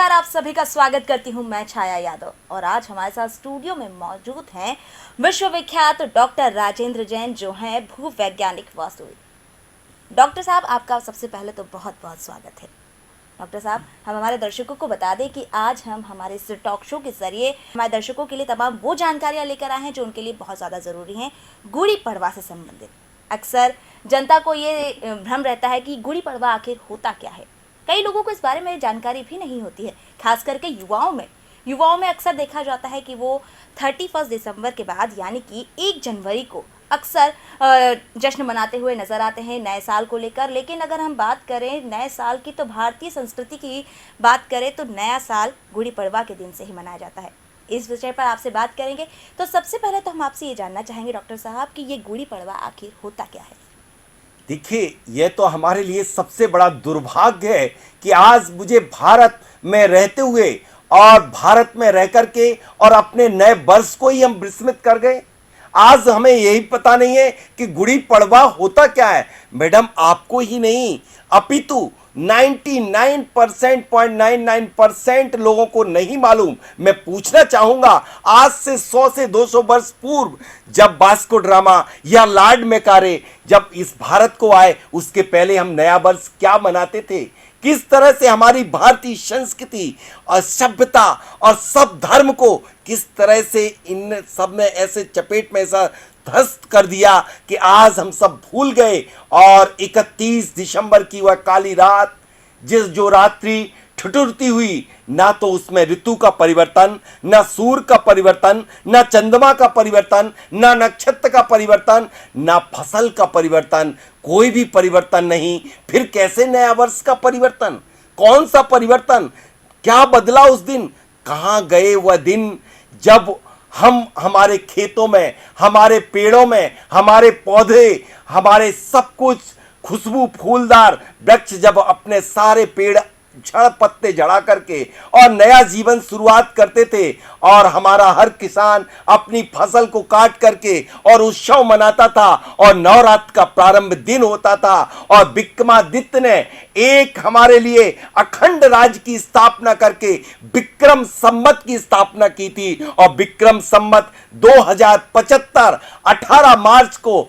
नमस्कार, आप सभी का स्वागत करती हूं मैं छाया यादव। और आज हमारे साथ स्टूडियो में मौजूद हैं विश्वविख्यात डॉक्टर राजेंद्र जैन, जो हैं भूवैज्ञानिक वास्तुविद। डॉक्टर साहब, आपका सबसे पहले तो बहुत बहुत स्वागत है। डॉक्टर साहब, हम हमारे दर्शकों को बता दें कि आज हम हमारे इस टॉक शो के जरिए हमारे दर्शकों के लिए तमाम वो जानकारियाँ लेकर आए हैं जो उनके लिए बहुत ज़्यादा ज़रूरी हैं गुड़ी पड़वा से संबंधित। अक्सर जनता को ये भ्रम रहता है कि गुड़ी पड़वा आखिर होता क्या है। कई लोगों को इस बारे में जानकारी भी नहीं होती है, खास करके युवाओं में अक्सर देखा जाता है कि वो 31 दिसंबर के बाद यानी कि 1 जनवरी को अक्सर जश्न मनाते हुए नजर आते हैं नए साल को लेकर। लेकिन अगर हम बात करें नए साल की, तो भारतीय संस्कृति की बात करें तो नया साल गुड़ी पड़वा के दिन से ही मनाया जाता है। इस विषय पर आपसे बात करेंगे। तो सबसे पहले तो हम आपसे ये जानना चाहेंगे डॉक्टर साहब कि ये गुड़ी पड़वा आखिर होता क्या है। देखिए, यह तो हमारे लिए सबसे बड़ा दुर्भाग्य है कि आज मुझे भारत में रहते हुए और भारत में रह करके और अपने नए वर्ष को ही हम विस्मृत कर गए। आज हमें यही पता नहीं है कि गुड़ी पड़वा होता क्या है। मैडम, आपको ही नहीं अपितु 99.99% लोगों को नहीं मालूम। मैं पूछना चाहूंगा, आज से 100 से 200 वर्ष पूर्व जब वास्को ड्रामा या लॉर्ड मेकारे जब इस भारत को आए, उसके पहले हम नया वर्ष क्या मनाते थे? किस तरह से हमारी भारतीय संस्कृति और सभ्यता और सब धर्म को किस तरह से इन सब ने ऐसे चपेट में ऐसा ध्वस्त कर दिया कि आज हम सब भूल गए। और 31 दिसंबर की वह काली रात, जो रात्रि ठिठुरती हुई, ना तो उसमें ऋतु का परिवर्तन, ना सूर्य का परिवर्तन, ना चंद्रमा का परिवर्तन, ना नक्षत्र का परिवर्तन, ना फसल का परिवर्तन, कोई भी परिवर्तन नहीं। फिर कैसे नया वर्ष का परिवर्तन? कौन सा परिवर्तन? क्या बदला उस दिन? कहाँ गए वह दिन जब हम हमारे खेतों में, हमारे पेड़ों में, हमारे पौधे, हमारे सब कुछ खुशबू फूलदार वृक्ष जब अपने सारे पेड़ झड़ पत्ते झड़ा करके और नया जीवन शुरुआत करते थे, और हमारा हर किसान अपनी फसल को काट करके और उत्सव मनाता था और नवरात्र का प्रारंभ दिन होता था, और विक्रमादित्य ने एक हमारे लिए अखंड राज्य की स्थापना करके विक्रम संवत की स्थापना की थी। और विक्रम संवत 2075 18 मार्च को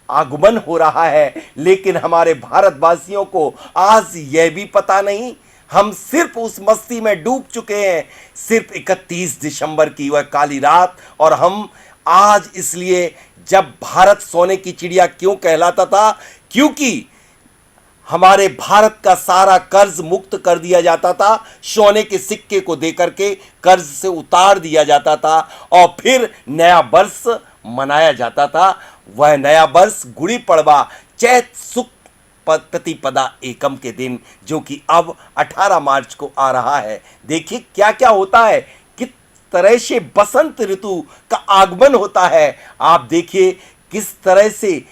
आगमन हो रहा है। लेकिन हमारे भारतवासियों को आज यह भी पता नहीं, हम सिर्फ उस मस्ती में डूब चुके हैं, सिर्फ 31 दिसंबर की वह काली रात। और हम आज इसलिए, जब भारत सोने की चिड़िया क्यों कहलाता था, क्योंकि हमारे भारत का सारा कर्ज मुक्त कर दिया जाता था, सोने के सिक्के को देकर के कर्ज से उतार दिया जाता था और फिर नया वर्ष मनाया जाता था। वह नया वर्ष गुड़ी पड़वा चैत शुक्ल प्रतिपदा एकम के दिन, जो कि अब 18 मार्च को आ रहा है। देखिए क्या क्या होता है, किस तरह से बसंत ऋतु का आगमन होता है। आप देखिए किस तरह से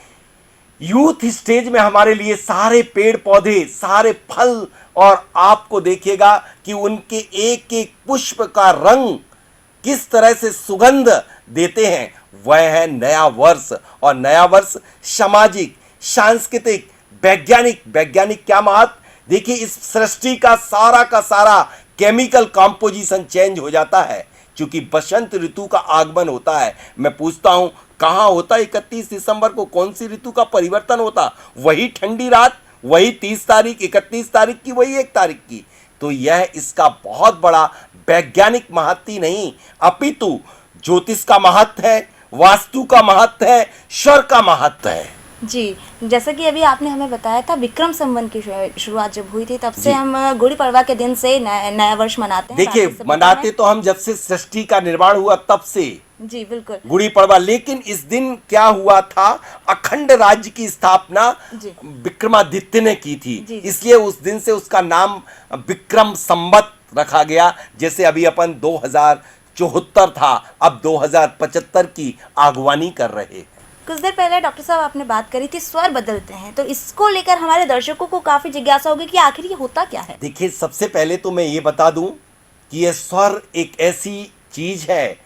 यूथ स्टेज में हमारे लिए सारे पेड़ पौधे, सारे फल, और आपको देखिएगा कि उनके एक एक पुष्प का रंग किस तरह से सुगंध देते हैं। वह है नया वर्ष। और नया वर्ष सामाजिक, सांस्कृतिक, वैज्ञानिक क्या महत्व। देखिए, इस सृष्टि का सारा केमिकल कंपोजिशन चेंज हो जाता है क्योंकि बसंत ऋतु का आगमन होता है। मैं पूछता हूं, कहां होता 31 दिसंबर को? कौन सी ऋतु का परिवर्तन होता? वही ठंडी रात, वही 30 तारीख, 31 तारीख की, वही 1 तारीख की। तो यह इसका बहुत बड़ा वैज्ञानिक महत्व ही नहीं, अपितु ज्योतिष का महत्व है, वास्तु का महत्व है, स्वर का महत्व है। जी, जैसा कि अभी आपने हमें बताया था, विक्रम संवत की शुरुआत जब हुई थी, तब से हम गुड़ी पड़वा के दिन से नया वर्ष मनाते हैं। देखिए, मनाते तो हम जब से सृष्टि का निर्माण हुआ तब से। जी बिल्कुल, गुड़ी पड़वा। लेकिन इस दिन क्या हुआ था, अखंड राज्य की स्थापना विक्रमादित्य ने की थी, इसलिए उस दिन से उसका नाम विक्रम संवत रखा गया। जैसे अभी अपन 2074 था, अब 2075 की आगवानी कर रहे हैं। कुछ देर पहले डॉक्टर साहब आपने बात करी थी स्वर बदलते हैं, तो इसको लेकर हमारे दर्शकों को काफी जिज्ञासा होगी कि आखिर ये होता क्या है। देखिए, सबसे पहले तो मैं ये बता दूं कि यह स्वर एक ऐसी चीज है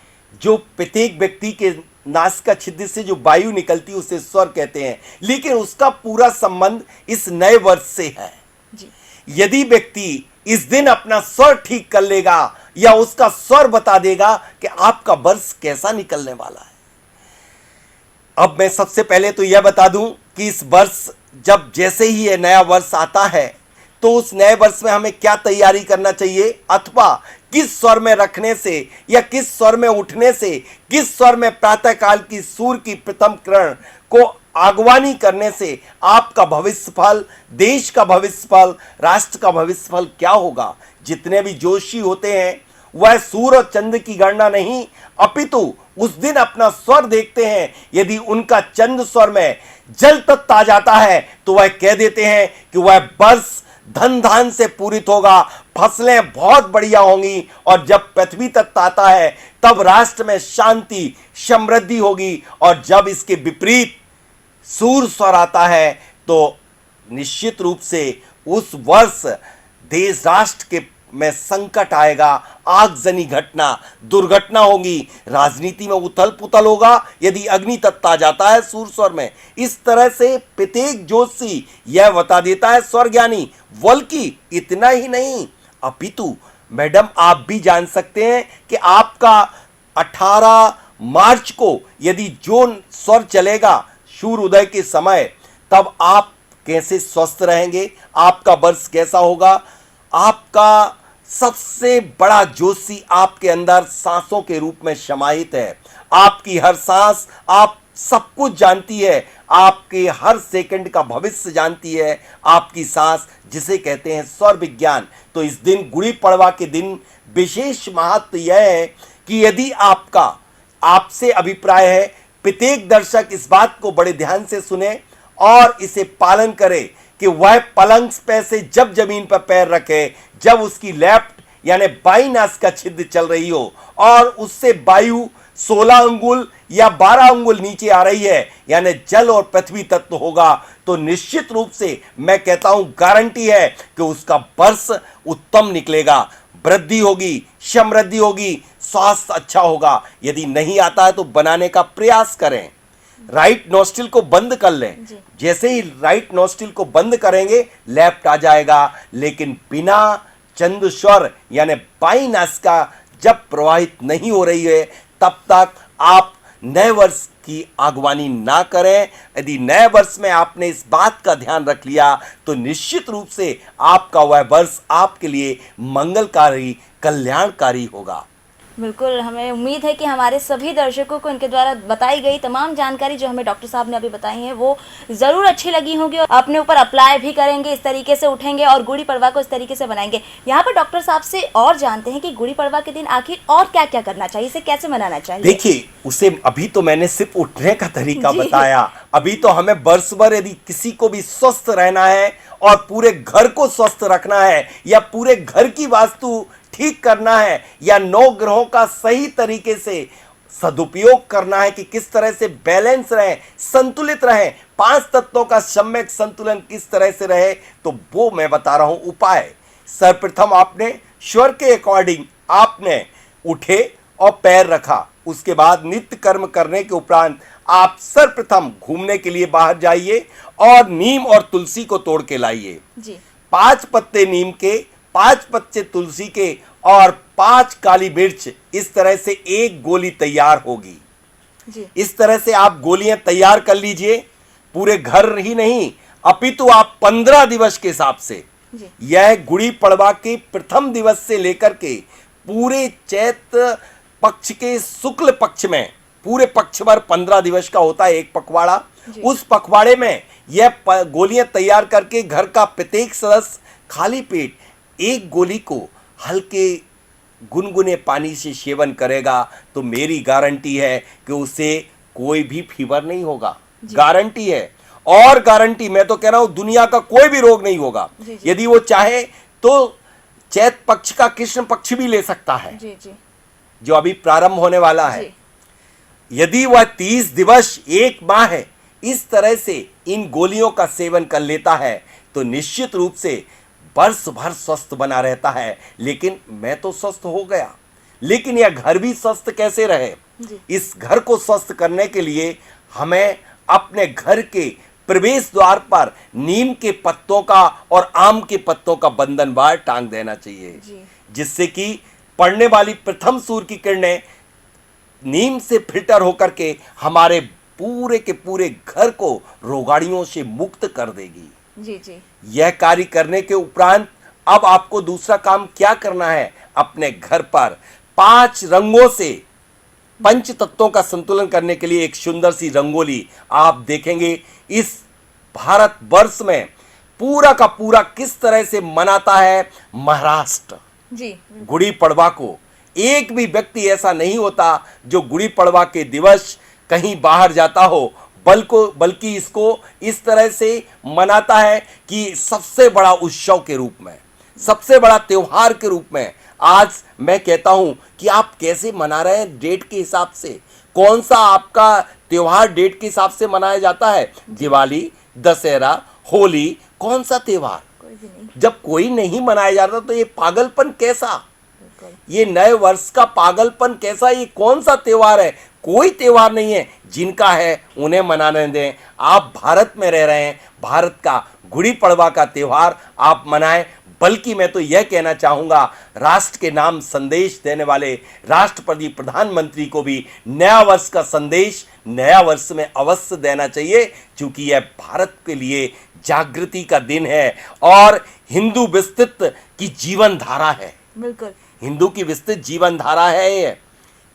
जो प्रत्येक व्यक्ति के नासिका छिद्र से जो वायु निकलती है उसे स्वर कहते हैं, लेकिन उसका पूरा संबंध इस नए वर्ष से है। जी। यदि व्यक्ति इस दिन अपना स्वर ठीक कर लेगा या उसका स्वर बता देगा कि आपका वर्ष कैसा निकलने वाला है। अब मैं सबसे पहले तो यह बता दूं कि इस वर्ष जब जैसे ही ये नया वर्ष आता है तो उस नए वर्ष में हमें क्या तैयारी करना चाहिए, अथवा किस स्वर में रखने से या किस स्वर में उठने से, किस स्वर में प्रातःकाल की सूर्य की प्रथम किरण को आगवानी करने से आपका भविष्य फल, देश का भविष्य फल, राष्ट्र का भविष्य फल क्या होगा। जितने भी जोशी होते हैं वह सूर्य और चंद्र की गणना नहीं अपितु उस दिन अपना स्वर देखते हैं। यदि उनका चंद्र स्वर में जल तत्व आ जाता है तो वह कह देते हैं कि वह वर्ष धन धान से पूरित होगा, फसलें बहुत बढ़िया होंगी, और जब पृथ्वी तत्व आता है तब राष्ट्र में शांति समृद्धि होगी। और जब इसके विपरीत सूर्य स्वर आता है तो निश्चित रूप से उस वर्ष देश राष्ट्र के में संकट आएगा, आगजनी घटना, दुर्घटना होगी, राजनीति में उथल पुथल होगा यदि अग्नि तत्व आ जाता है सूर्य स्वर में। इस तरह से प्रत्येक ज्योतिषी यह बता देता है स्वर ज्ञानी। बल्कि इतना ही नहीं अपितु मैडम आप भी जान सकते हैं कि आपका 18 मार्च को यदि जो स्वर चलेगा सूर्य उदय के समय, तब आप कैसे स्वस्थ रहेंगे, आपका वर्ष कैसा होगा। आपका सबसे बड़ा ज्योतिषी आपके अंदर सांसों के रूप में समाहित है। आपकी हर सांस आप सब कुछ जानती है, आपके हर सेकंड का भविष्य जानती है आपकी सांस, जिसे कहते हैं स्वर विज्ञान। तो इस दिन गुड़ी पड़वा के दिन विशेष महत्व यह है कि यदि आपसे अभिप्राय है, प्रत्येक दर्शक इस बात को बड़े ध्यान से सुने और इसे पालन करे कि वह पलंग पे से जब जमीन पर पैर रखे, जब उसकी लेफ्ट यानी बाई नासिका छिद्र चल रही हो और उससे वायु 16 अंगुल या 12 अंगुल नीचे आ रही है, यानी जल और पृथ्वी तत्व होगा, तो निश्चित रूप से मैं कहता हूं गारंटी है कि उसका वर्ष उत्तम निकलेगा, वृद्धि होगी, समृद्धि होगी, स्वास्थ्य अच्छा होगा। यदि नहीं आता है तो बनाने का प्रयास करें। राइट नोस्ट्रिल को बंद कर लें, जैसे ही राइट नोस्ट्रिल को बंद करेंगे लेफ्ट आ जाएगा। लेकिन बिना चंद्र स्वर यानी बाई नासिका जब प्रवाहित नहीं हो रही है तब तक आप नए वर्ष की आगवानी ना करें। यदि नए वर्ष में आपने इस बात का ध्यान रख लिया तो निश्चित रूप से आपका वह वर्ष आपके लिए मंगलकारी, कल्याणकारी होगा। बिल्कुल, हमें उम्मीद है कि हमारे सभी दर्शकों को इनके द्वारा बताई गई तमाम जानकारी जो हमें डॉक्टर साहब ने अभी बताई है वो ज़रूर अच्छी लगी होंगी और अपने ऊपर अप्लाई भी करेंगे, इस तरीके से उठेंगे और गुड़ी पड़वा को इस तरीके से बनाएंगे। यहाँ पर डॉक्टर साहब से और जानते हैं कि गुड़ी पड़वा के दिन आखिर और क्या क्या करना चाहिए, इसे कैसे मनाना चाहिए। देखिए, उसे अभी तो मैंने सिर्फ उठने का तरीका बताया, अभी तो हमें वर्ष भर यदि किसी को भी स्वस्थ रहना है और पूरे घर को स्वस्थ रखना है या पूरे घर की वास्तु ठीक करना है या 9 ग्रहों का सही तरीके से सदुपयोग करना है कि किस तरह से बैलेंस रहे, संतुलित रहे, 5 तत्वों का सम्यक संतुलन किस तरह से रहे, तो वो मैं बता रहा हूं उपाय। सर्वप्रथम आपने स्वर के अकॉर्डिंग आपने उठे और पैर रखा, उसके बाद नित्य कर्म करने के उपरांत आप सर्वप्रथम घूमने के लिए बाहर जाइए और नीम और तुलसी को तोड़ के लाइए। 5 पत्ते नीम के, 5 पत्ते तुलसी के और 5 काली मिर्च, इस तरह से एक गोली तैयार होगी। इस तरह से आप गोलियां तैयार कर लीजिए, पूरे घर ही नहीं अपितु आप 15 दिवस के हिसाब से, यह गुड़ी पड़वा के प्रथम दिवस से लेकर के पूरे चैत्र पक्ष के शुक्ल पक्ष में, पूरे पक्ष भर 15 दिवस का होता है एक पखवाड़ा। उस पखवाड़े में यह गोलियां तैयार करके घर का प्रत्येक सदस्य खाली पेट एक गोली को हल्के गुनगुने पानी से सेवन करेगा तो मेरी गारंटी है कि उसे कोई भी फीवर नहीं होगा, गारंटी है। और गारंटी मैं तो कह रहा हूं दुनिया का कोई भी रोग नहीं होगा। यदि वो चाहे तो चैत पक्ष का कृष्ण पक्ष भी ले सकता है, जो अभी प्रारंभ होने वाला है। यदि वह 30 दिवस, 1 माह है, इस तरह से इन गोलियों का सेवन कर लेता है तो निश्चित रूप से वर्ष भर स्वस्थ बना रहता है। लेकिन मैं तो स्वस्थ हो गया, लेकिन यह घर भी स्वस्थ कैसे रहे, इस घर को स्वस्थ करने के लिए हमें अपने घर के प्रवेश द्वार पर नीम के पत्तों का और आम के पत्तों का बंधनवार टांग देना चाहिए, जिससे कि पड़ने वाली प्रथम सूर्य की किरणें नीम से फिल्टर होकर के हमारे पूरे के पूरे घर को रोगाड़ियों से मुक्त कर देगी। जी जी। यह कार्य करने के उपरांत अब आपको दूसरा काम क्या करना है, अपने घर पर 5 रंगों से पंच तत्वों का संतुलन करने के लिए एक सुंदर सी रंगोली आप देखेंगे इस भारत वर्ष में पूरा का पूरा किस तरह से मनाता है महाराष्ट्र जी। गुड़ी पड़वा को। एक भी व्यक्ति ऐसा नहीं होता जो गुड़ी पड़वा के दिवस कहीं बाहर जाता हो, बल्कि इसको इस तरह से मनाता है कि सबसे बड़ा उत्सव के रूप में, सबसे बड़ा त्योहार के रूप में। आज मैं कहता हूं कि आप कैसे मना रहे हैं, डेट के हिसाब से कौन सा आपका त्योहार डेट के हिसाब से मनाया जाता है, दिवाली, दशहरा, होली, कौन सा त्योहार? कोई भी नहीं। जब कोई नहीं मनाया जाता तो ये पागलपन कैसा, ये नए वर्ष का पागलपन कैसा, ये कौन सा त्योहार है? कोई त्योहार नहीं है, जिनका है उन्हें मनाने दें। आप भारत में रह रहे हैं, भारत का गुड़ी पड़वा का त्योहार आप मनाएं। बल्कि मैं तो यह कहना चाहूँगा, राष्ट्र के नाम संदेश देने वाले राष्ट्रपति प्रधानमंत्री को भी नया वर्ष का संदेश नया वर्ष में अवश्य देना चाहिए, क्योंकि यह भारत के लिए जागृति का दिन है और हिंदू विस्तृत की जीवन धारा है। बिल्कुल, हिंदू की विस्तृत जीवन धारा है, ये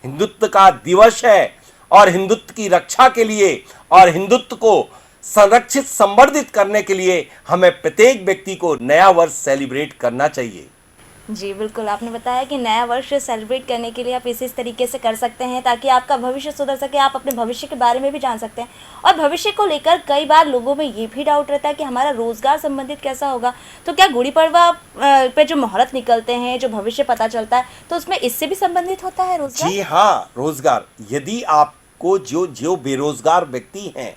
हिंदुत्व का दिवस है और हिंदुत्व की रक्षा के लिए और हिंदुत्व को संरक्षित संवर्धित करने के लिए हमें प्रत्येक व्यक्ति को नया वर्ष सेलिब्रेट करना चाहिए। जी बिल्कुल, आपने बताया कि नया वर्ष सेलिब्रेट करने के लिए आप इस तरीके से कर सकते हैं ताकि आपका भविष्य सुधर सके, आप अपने भविष्य के बारे में भी जान सकते हैं। और भविष्य को लेकर कई बार लोगों में ये भी डाउट रहता है कि हमारा रोजगार संबंधित कैसा होगा। तो क्या गुड़ी पड़वा पे जो मुहूर्त निकलते हैं, जो भविष्य पता चलता है, तो उसमें इससे भी संबंधित होता है रोजगार? जी हाँ, रोजगार। यदि आपको जो बेरोजगार व्यक्ति हैं,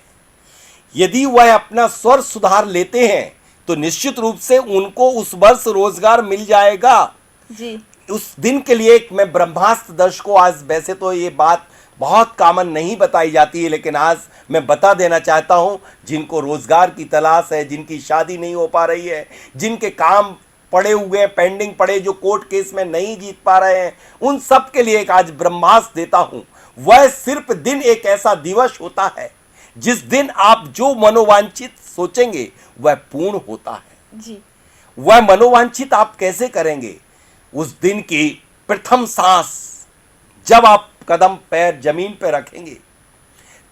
यदि वह अपना स्वर सुधार लेते हैं तो निश्चित रूप से उनको उस वर्ष रोजगार मिल जाएगा। जी। उस दिन के लिए मैं ब्रह्मास्त्र दर्शकों, आज वैसे तो ये बात बहुत कॉमन नहीं बताई जाती है, लेकिन आज मैं बता देना चाहता हूं, जिनको रोजगार की तलाश है, जिनकी शादी नहीं हो पा रही है, जिनके काम पड़े हुए हैं, पेंडिंग पड़े, जो कोर्ट केस में नहीं जीत पा रहे हैं, उन सब के लिए एक आज ब्रह्मास्त्र देता हूं। वह सिर्फ दिन एक ऐसा दिवस होता है जिस दिन आप जो मनोवांछित सोचेंगे वह पूर्ण होता है। जी। वह मनोवांछित आप कैसे करेंगे? उस दिन की प्रथम सांस जब आप कदम पैर जमीन पर रखेंगे,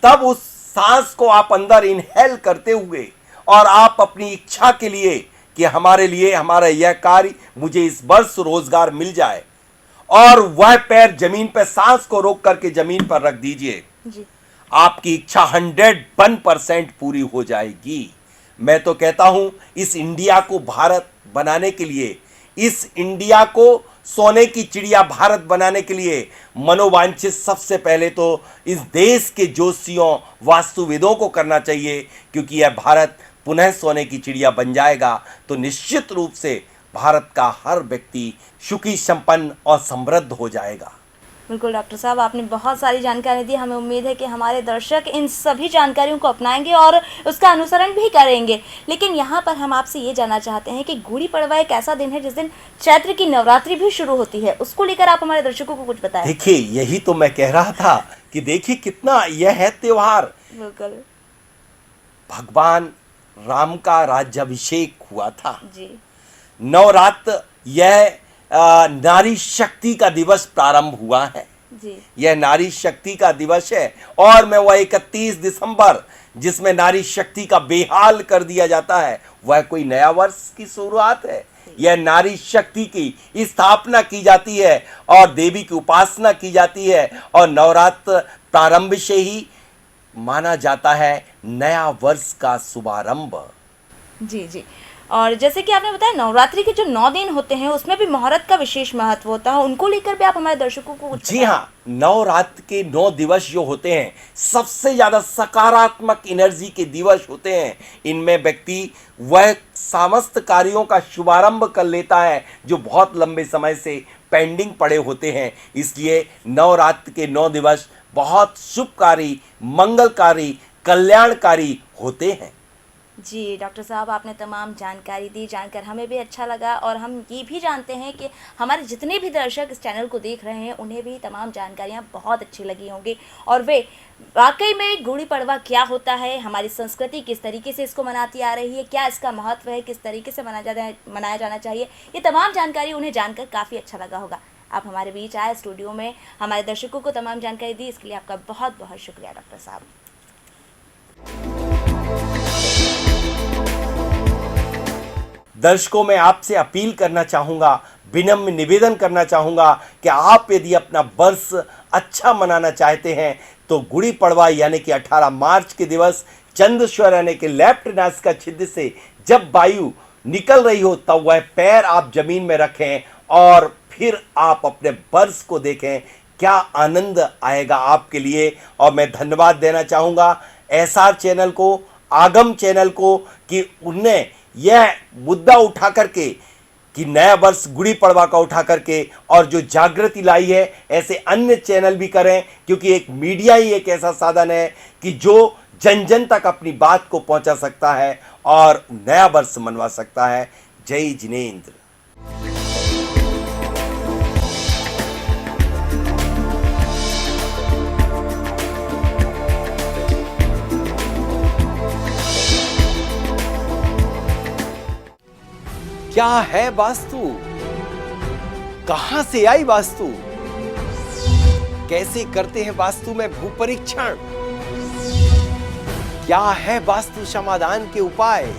तब उस सांस को आप अंदर इनहेल करते हुए और आप अपनी इच्छा के लिए कि हमारे लिए हमारा यह कार्य, मुझे इस वर्ष रोजगार मिल जाए, और वह पैर जमीन पर सांस को रोक करके जमीन पर रख दीजिए। जी। आपकी इच्छा 101% पूरी हो जाएगी। मैं तो कहता हूं, इस इंडिया को भारत बनाने के लिए, इस इंडिया को सोने की चिड़िया भारत बनाने के लिए मनोवांछित सबसे पहले तो इस देश के ज्योतिषियों, वास्तुविदों को करना चाहिए, क्योंकि यह भारत पुनः सोने की चिड़िया बन जाएगा तो निश्चित रूप से भारत का हर व्यक्ति सुखी, संपन्न और समृद्ध हो जाएगा। बिल्कुल डॉक्टर साहब, आपने बहुत सारी जानकारी दी। हमें उम्मीद है कि हमारे दर्शक इन सभी जानकारियों को अपनाएंगे और उसका अनुसरण भी करेंगे। लेकिन यहाँ पर हम आपसे ये जानना चाहते हैं कि गुड़ी पड़वा एक ऐसा दिन है जिस दिन चैत्र की नवरात्रि भी शुरू होती है, उसको लेकर आप हमारे दर्शकों को कुछ बताएं। देखिए, यही तो मैं कह रहा था कि देखिए कितना यह है त्योहार। बिल्कुल। भगवान राम का राज्याभिषेक हुआ था। जी। नवरात्र यह नारी शक्ति का दिवस प्रारंभ हुआ है। जी। यह नारी शक्ति का दिवस है और मैं वह 31 दिसंबर जिसमें नारी शक्ति का बेहाल कर दिया जाता है, वह कोई नया वर्ष की शुरुआत है। यह नारी शक्ति की स्थापना की जाती है और देवी की उपासना की जाती है और नवरात्र प्रारंभ से ही माना जाता है नया वर्ष का शुभारंभ। जी जी। और जैसे कि आपने बताया, नवरात्रि के जो 9 दिन होते हैं उसमें भी मुहूर्त का विशेष महत्व होता है, उनको लेकर भी आप हमारे दर्शकों को कुछ जी हाँ, नवरात्र के 9 दिवस जो होते हैं सबसे ज्यादा सकारात्मक एनर्जी के दिवस होते हैं। इनमें व्यक्ति वह समस्त कार्यों का शुभारंभ कर लेता है जो बहुत लंबे समय से पेंडिंग पड़े होते हैं। इसलिए नवरात्र के 9 दिवस बहुत शुभकारी, मंगलकारी, कल्याणकारी होते हैं। जी डॉक्टर साहब, आपने तमाम जानकारी दी, जानकर हमें भी अच्छा लगा और हम ये भी जानते हैं कि हमारे जितने भी दर्शक इस चैनल को देख रहे हैं उन्हें भी तमाम जानकारियाँ बहुत अच्छी लगी होंगी और वे वाकई में गुड़ी पड़वा क्या होता है, हमारी संस्कृति किस तरीके से इसको मनाती आ रही है, क्या इसका महत्व है, किस तरीके से मनाया जाना चाहिए, ये तमाम जानकारी उन्हें जानकर काफ़ी अच्छा लगा होगा। आप हमारे बीच आए, स्टूडियो में हमारे दर्शकों को तमाम जानकारी दी, इसके लिए आपका बहुत बहुत शुक्रिया डॉक्टर साहब। दर्शकों, मैं आपसे अपील करना चाहूँगा, विनम्र निवेदन करना चाहूँगा कि आप यदि अपना वर्ष अच्छा मनाना चाहते हैं तो गुड़ी पड़वा यानी कि 18 मार्च के दिवस चंद्रश्वर यानी कि लेफ्ट नासिका छिद्र से जब वायु निकल रही हो तब वह पैर आप जमीन में रखें और फिर आप अपने वर्ष को देखें, क्या आनंद आएगा आपके लिए। और मैं धन्यवाद देना चाहूँगा एसआर चैनल को, आगम चैनल को कि उनने यह मुद्दा उठा करके कि नया वर्ष गुड़ी पड़वा का उठा करके और जो जागृति लाई है, ऐसे अन्य चैनल भी करें, क्योंकि एक मीडिया ही एक ऐसा साधन है कि जो जन जन तक अपनी बात को पहुंचा सकता है और नया वर्ष मनवा सकता है। जय जिनेंद्र। क्या है वास्तु? कहां से आई वास्तु? कैसे करते हैं वास्तु में भू परीक्षण? क्या है वास्तु समाधान के उपाय?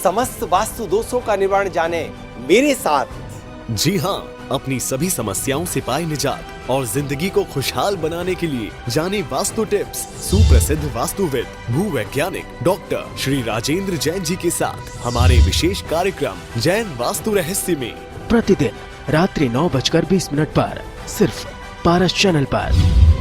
समस्त वास्तु दोषों का निवारण जाने मेरे साथ। जी हाँ, अपनी सभी समस्याओं से पाए निजात और जिंदगी को खुशहाल बनाने के लिए जाने वास्तु टिप्स सुप्रसिद्ध वास्तुविद भूवैज्ञानिक डॉक्टर श्री राजेंद्र जैन जी के साथ हमारे विशेष कार्यक्रम जैन वास्तु रहस्य में प्रतिदिन रात्रि 9:20 पर सिर्फ पारस चैनल पर।